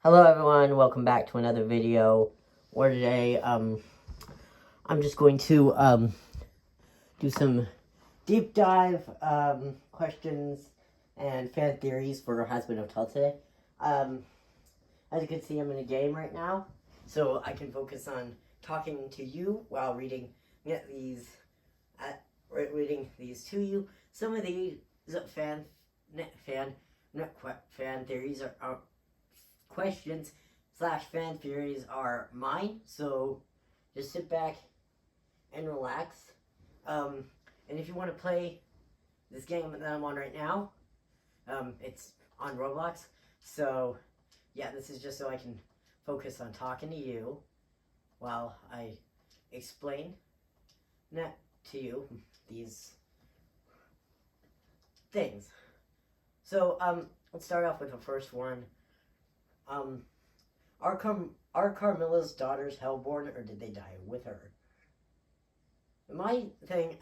Hello everyone, welcome back to another video where today I'm just going to do some deep dive questions and fan theories for Hazbin of Tell today. As you can see, I'm in a game right now, so I can focus on talking to you while reading these to you. Some of these fan theories are questions / fan theories are mine, so just sit back and relax. And if you want to play this game that I'm on right now, it's on Roblox, so yeah, this is just so I can focus on talking to you while I explain that to you these things. So let's start off with the first one. Are Carmilla's daughters hellborn, or did they die with her? My thing,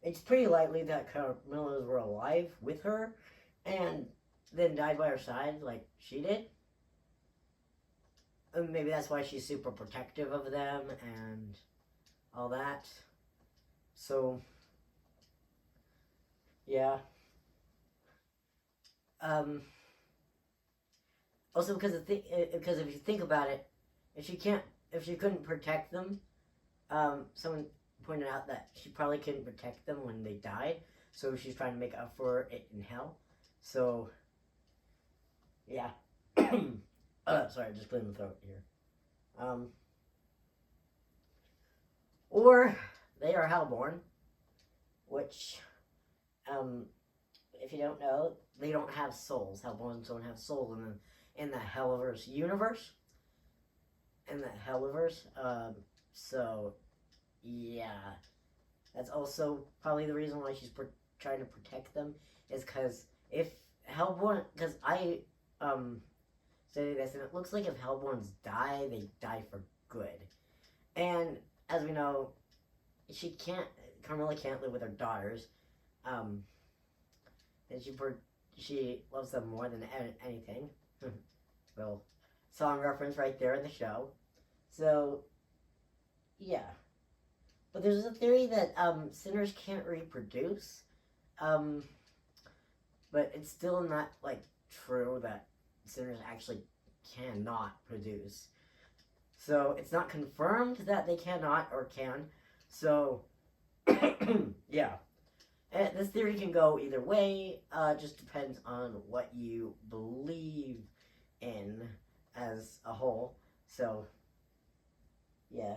it's pretty likely that Carmilla's were alive with her, and then died by her side like she did. Maybe that's why she's super protective of them and all that. So, yeah. Also, because if you think about it, if she couldn't protect them, someone pointed out that she probably couldn't protect them when they died, so she's trying to make up for it in hell. So, yeah. Sorry, just clearing the throat here. Or they are hellborn, which, if you don't know, they don't have souls. Hellborns don't have souls in the Helliverse universe. So yeah, that's also probably the reason why she's trying to protect them, is because if Hellborn, because I say this, and it looks like if Hellborns die, they die for good. And as we know, Carmilla can't live with her daughters, and she loves them more than anything. Well, song reference right there in the show. So, yeah. But there's a theory that sinners can't reproduce. But it's still not like true that sinners actually cannot produce. So it's not confirmed that they cannot or can. So, yeah. And this theory can go either way. Just depends on what you believe in as a whole. So, yeah.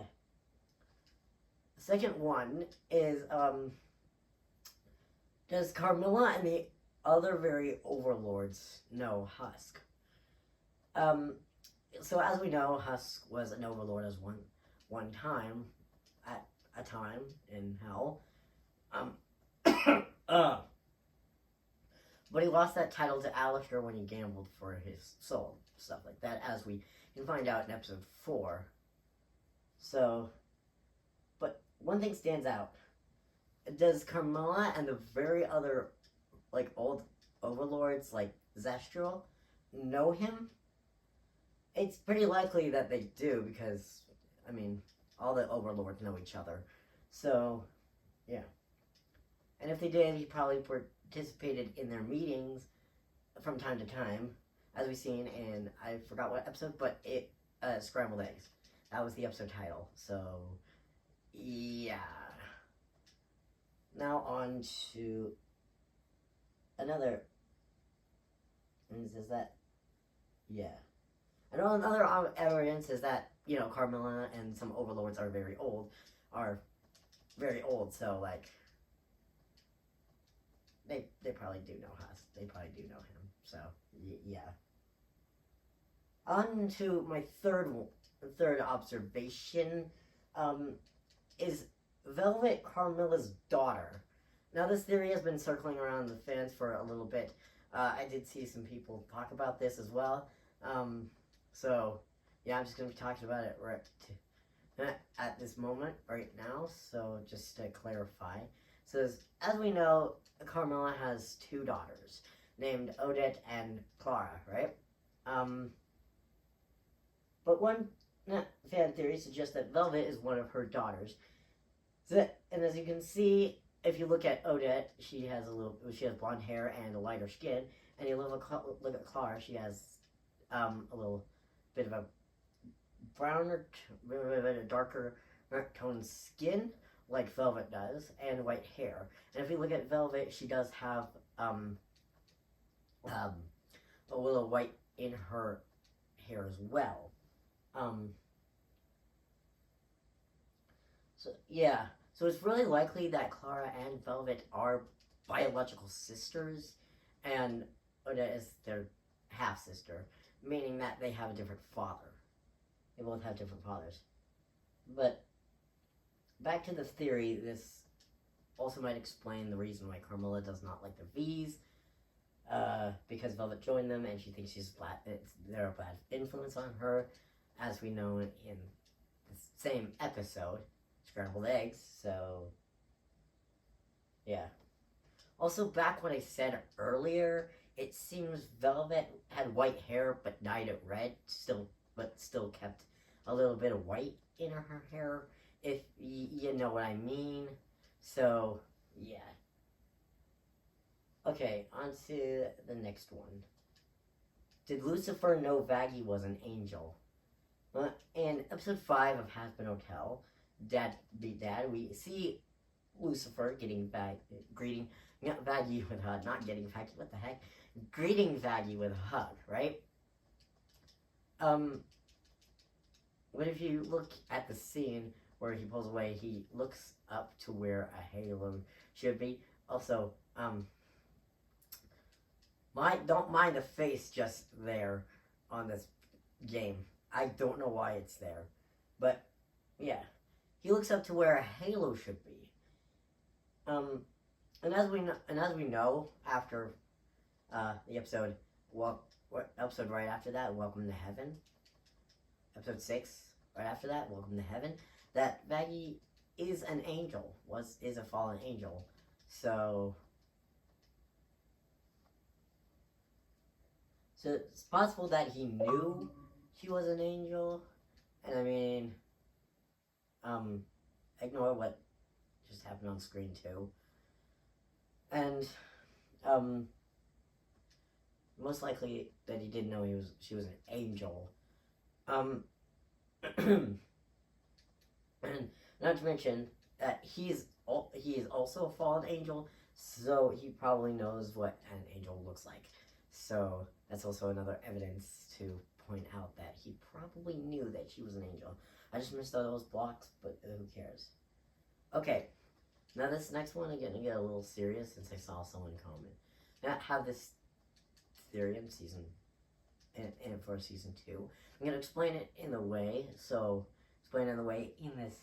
The second one is, does Carmilla and the other very overlords know Husk? So as we know, Husk was an overlord as one time, at a time in hell. But he lost that title to Alistair when he gambled for his soul, stuff like that, as we can find out in episode 4. So, but one thing stands out. Does Carmilla and the very other, like, old overlords, like Zestral, know him? It's pretty likely that they do, because, I mean, all the overlords know each other. So, yeah. And if they did, he probably participated in their meetings from time to time, as we've seen in, I forgot what episode, but Scrambled Eggs. That was the episode title. So, yeah. Now on to another. And says that, yeah. Another evidence is that, Carmilla and some overlords are very old. So, like, they probably do know Husk. They probably do know him. So, yeah. On to my third observation, is Velvet Carmilla's daughter. Now, this theory has been circling around the fans for a little bit. I did see some people talk about this as well. So, yeah, I'm just going to be talking about it at this moment, right now. So, just to clarify. So, as we know, Carmilla has 2 daughters, named Odette and Clara, right? Um, but one fan theory suggests that Velvet is one of her daughters. So, and as you can see, if you look at Odette, she has blonde hair and a lighter skin, and you look at Clara, she has a little bit of a browner, darker toned skin, like Velvet does, and white hair. And if you look at Velvet, she does have a little white in her hair as well. Um, so yeah, so it's really likely that Clara and Velvet are biological sisters, and Odette is their half sister, meaning that they have a different father. They both have different fathers. But back to the theory, this also might explain the reason why Carmilla does not like the V's, because Velvet joined them and she thinks they're a bad influence on her, as we know in the same episode, Scrambled Eggs. So, yeah. Also, back what I said earlier, it seems Velvet had white hair but dyed it red, but still kept a little bit of white in her hair, if you know what I mean. So, yeah. Okay, on to the next one. Did Lucifer know Vaggie was an angel? In episode 5 of Hazbin Hotel, Dad Beat Dad, we see Lucifer greeting Vaggie with a hug, not getting Vaggie, what the heck? Greeting Vaggie with a hug, right? But if you look at the scene where he pulls away, he looks up to where a halo should be. Also, don't mind the face just there on this game. I don't know why it's there, but yeah, he looks up to where a halo should be. And as we know after the episode, episode right after that, Welcome to Heaven. Episode 6, right after that, Welcome to Heaven. That Vaggie is an angel. Is a fallen angel. So it's possible that he knew she was an angel. And I mean, ignore what just happened on screen too. And most likely that he didn't know she was an angel. And not to mention that he is also a fallen angel, so he probably knows what an angel looks like. So that's also another evidence to point out that he probably knew that she was an angel. I just missed all those blocks, but who cares? Okay, now this next one, I'm going to get a little serious since I saw someone comment. Now I have this theory in for season 2. I'm going to explain it in this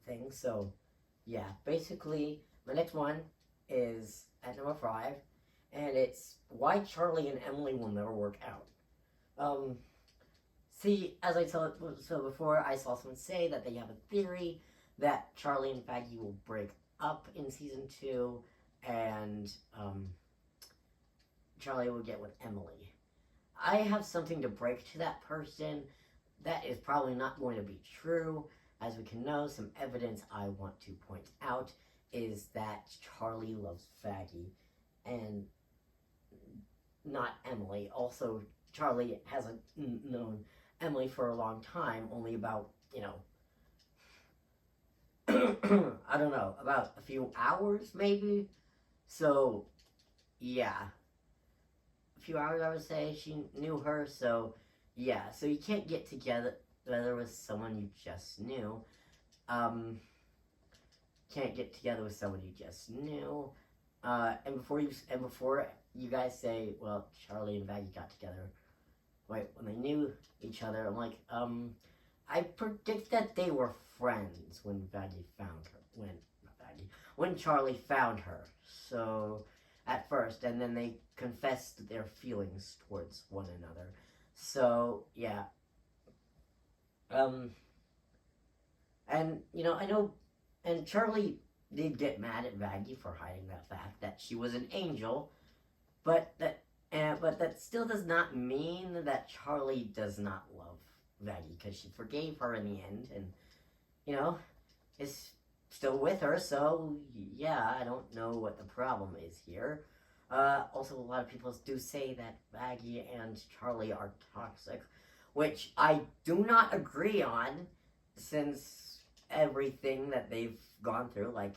thing. So, yeah, basically, my next one is at number 5, and it's why Charlie and Emily will never work out. See, as I said before, I saw someone say that they have a theory that Charlie and Vaggie will break up in season 2, and Charlie will get with Emily. I have something to break to that person. That is probably not going to be true. As we can know, some evidence I want to point out is that Charlie loves Vaggie and not Emily. Also, Charlie hasn't known Emily for a long time, only about, I don't know, about a few hours maybe. So, yeah. A few hours, I would say, she knew her, so yeah. So you can't get together with someone you just knew. Can't get together with someone you just knew. And before you guys say, well, Charlie and Vaggie got together, when they knew each other, I'm like, I predict that they were friends when Vaggie found her. When Charlie found her. So, at first, and then they confessed their feelings towards one another. So, yeah. And, I know, and Charlie did get mad at Vaggie for hiding that fact that she was an angel, but But that still does not mean that Charlie does not love Maggie, because she forgave her in the end, and you know is still with her. So yeah, I don't know what the problem is here. Also, a lot of people do say that Maggie and Charlie are toxic, which I do not agree on, since everything that they've gone through, like,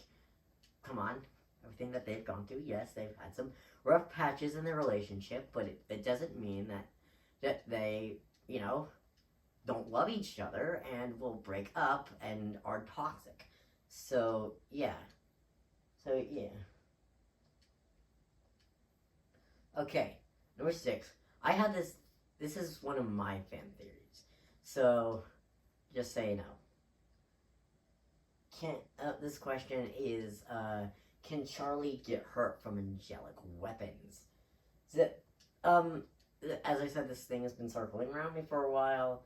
come on, everything that they've gone through, yes, they've had some rough patches in their relationship, but it doesn't mean that they, don't love each other and will break up and are toxic. So, yeah. So, yeah. Okay, number 6. I had this is one of my fan theories. So, just so you know. This question is, can Charlie get hurt from angelic weapons? So, as I said, this thing has been circling around me for a while.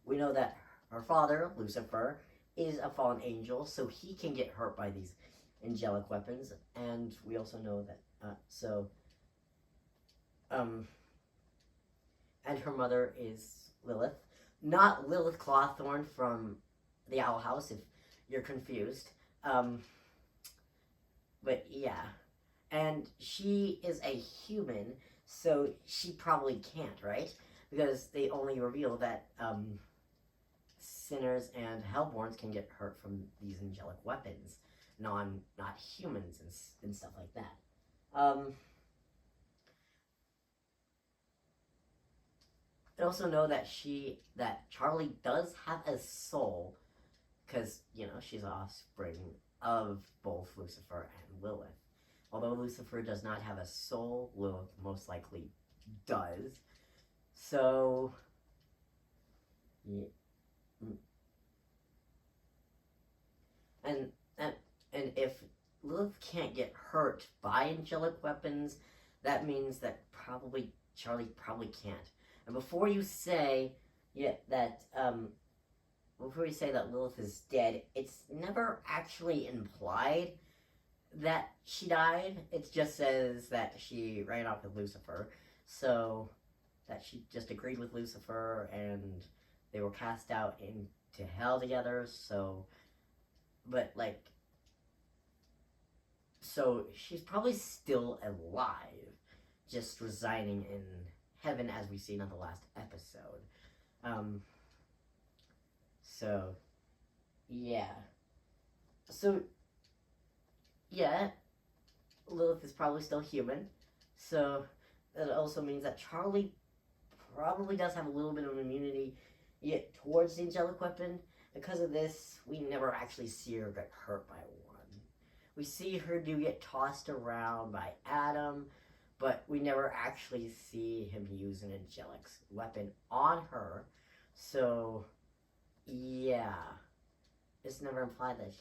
We know that her father, Lucifer, is a fallen angel, so he can get hurt by these angelic weapons, and we also know that, and her mother is Lilith. Not Lilith Clawthorn from the Owl House, if you're confused. But yeah. And she is a human, so she probably can't, right? Because they only reveal that sinners and hellborns can get hurt from these angelic weapons, not humans and stuff like that. I also know that Charlie does have a soul, because she's an offspring of both Lucifer and Lilith. Although Lucifer does not have a soul, Lilith most likely does. So, yeah. And if Lilith can't get hurt by angelic weapons, that means that Charlie probably can't. And before you say that Lilith is dead, it's never actually implied that she died. It just says that she ran off with Lucifer, so that she just agreed with Lucifer and they were cast out into hell together. So she's probably still alive, just residing in heaven, as we've seen on the last episode. So yeah. So yeah, Lilith is probably still human. So that also means that Charlie probably does have a little bit of immunity towards the angelic weapon. Because of this, we never actually see her get hurt by one. We see her get tossed around by Adam, but we never actually see him use an angelic weapon on her. So, yeah. It's never implied that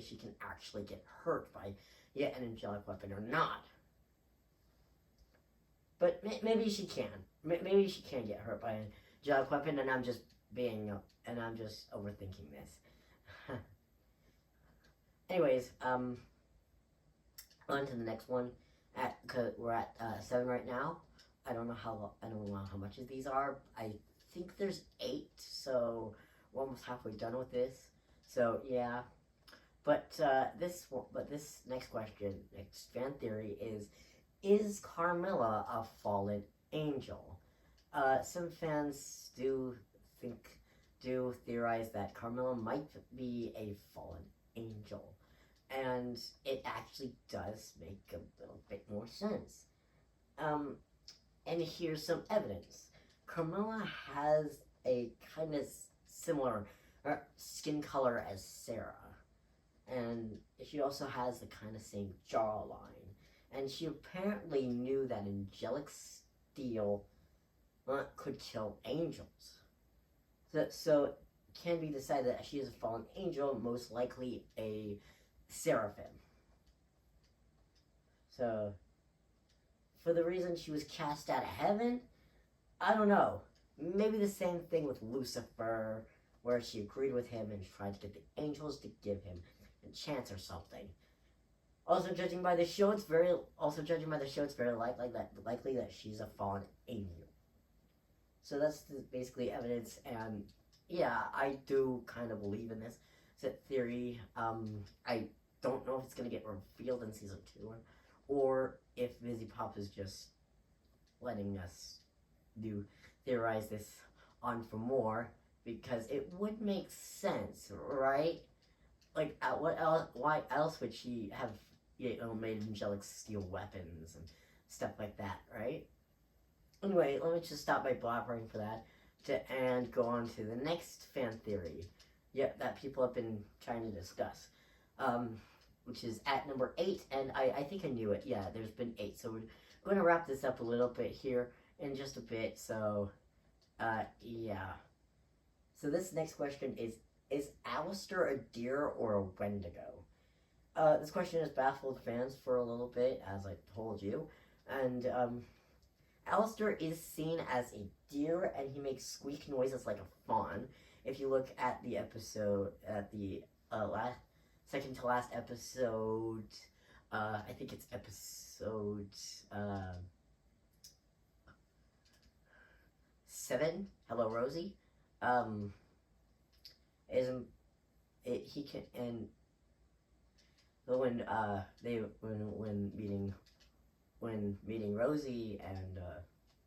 she can actually get hurt by an angelic weapon or not. But maybe she can. Maybe she can get hurt by an angelic weapon, and I'm just overthinking this. Anyways, on to the next one. Cause we're at 7 right now. I don't know how much of these are. I think there's 8, so we're almost halfway done with this. So yeah, but this next question, next fan theory is Carmilla a fallen angel? Some fans do theorize that Carmilla might be a fallen angel, and it actually does make a little bit more sense. And here's some evidence. Carmilla has a kind of similar skin color as Sarah, and she also has the kind of same jawline, and she apparently knew that angelic steel could kill angels. So it can be decided that she is a fallen angel, most likely a seraphim. So, for the reason she was cast out of heaven, I don't know. Maybe the same thing with Lucifer, where she agreed with him and tried to get the angels to give him a chance or something. Also, judging by the show, it's very likely that she's a fallen angel. So that's basically evidence, and yeah, I do kind of believe in this theory. I don't know if it's gonna get revealed in season 2, or if Busy Pop is just letting us theorize this on for more, because it would make sense, right? Like, what else? Why else would she have made angelic steel weapons and stuff like that, right? Anyway, let me just stop my blabbering for that and go on to the next fan theory. Yeah, that people have been trying to discuss, which is at number 8, and I think I knew it. Yeah, there's been 8, so we're going to wrap this up a little bit here in just a bit. So, yeah. So this next question is Alistair a deer or a Wendigo? This question has baffled fans for a little bit, as I told you, and Alistair is seen as a deer, and he makes squeak noises like a fawn. If you look at the episode, at the second to last episode, I think it's episode 7. Hello, Rosie. He can, and when meeting Rosie and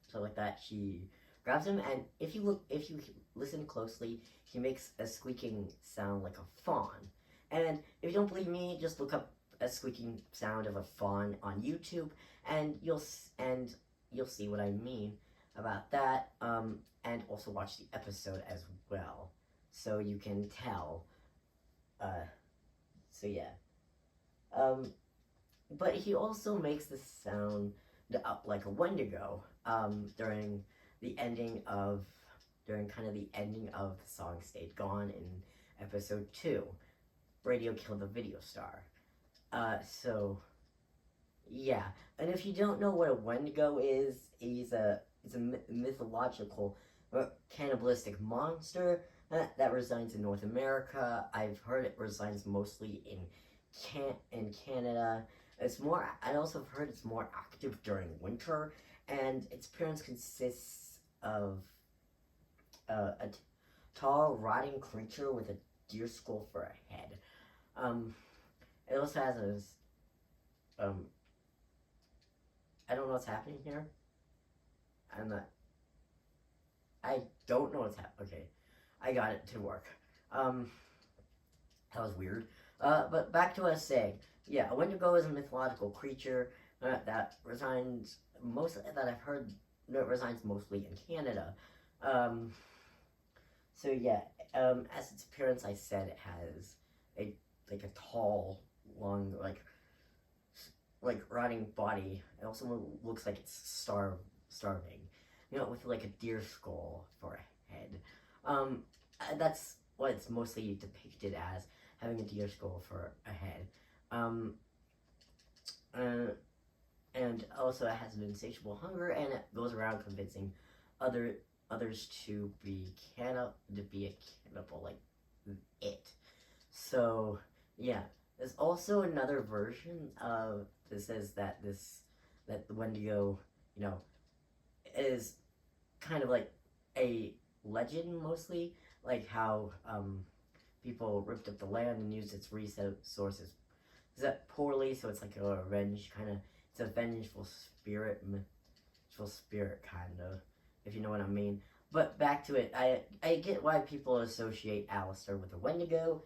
stuff like that, she grabs him, and if you listen closely, he makes a squeaking sound like a fawn. And if you don't believe me, just look up a squeaking sound of a fawn on YouTube, and you'll see what I mean about that. And also watch the episode as well, so you can tell. So yeah. But he also makes the sound like a Wendigo during kind of the ending of the song Stayed Gone in episode 2. Radio killed the video star. So yeah, and if you don't know what a Wendigo is, it's a mythological cannibalistic monster that resides in North America. I've heard it resides mostly in Canada. I also have heard it's more active during winter, and its appearance consists of a tall, rotting creature with a deer skull for a head. It also has I don't know what's happening here. I don't know what's happening. Okay, I got it to work. That was weird. But back to what I was saying. Yeah, a Wendigo is a mythological creature that resides mostly in Canada. So yeah, as its appearance, I said it has a tall, long, like rotting body. It also looks like it's starving. With like a deer skull for a head. That's what it's mostly depicted as, having a deer skull for a head. And also it has an insatiable hunger, and it goes around convincing others to be a cannibal like it. So yeah, there's also another version of this says that the Wendigo, is kind of like a legend mostly, like how people ripped up the land and used its resources poorly, so it's like a revenge kind of. It's a vengeful spirit kind of, if you know what I mean. But back to it, I get why people associate Alistair with a Wendigo.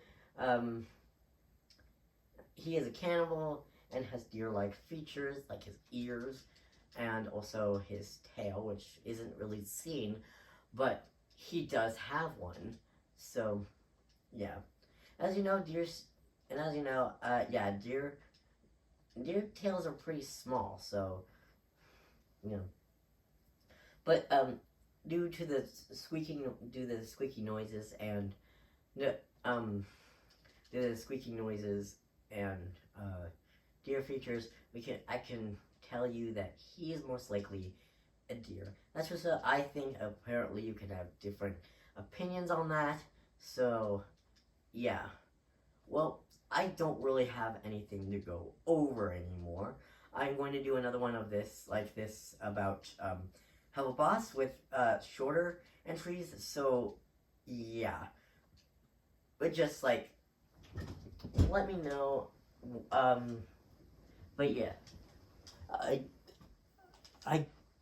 He is a cannibal and has deer-like features, like his ears, and also his tail, which isn't really seen, but he does have one. So, yeah. As you know, deer tails are pretty small, so, But, due to the squeaky noises and, deer features, I can tell you that he is most likely a deer. That's just I think. Apparently you can have different opinions on that, so, yeah. well, I don't really have anything to go over anymore. I'm going to do another one of this, like this, about Hello Boss with shorter entries. So, yeah. But just like, let me know. But yeah.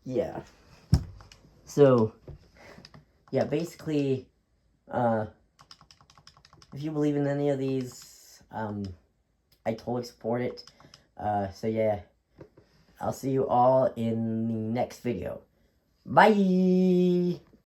Yeah. So, yeah, basically, if you believe in any of these, I totally support it. So yeah, I'll see you all in the next video. Bye!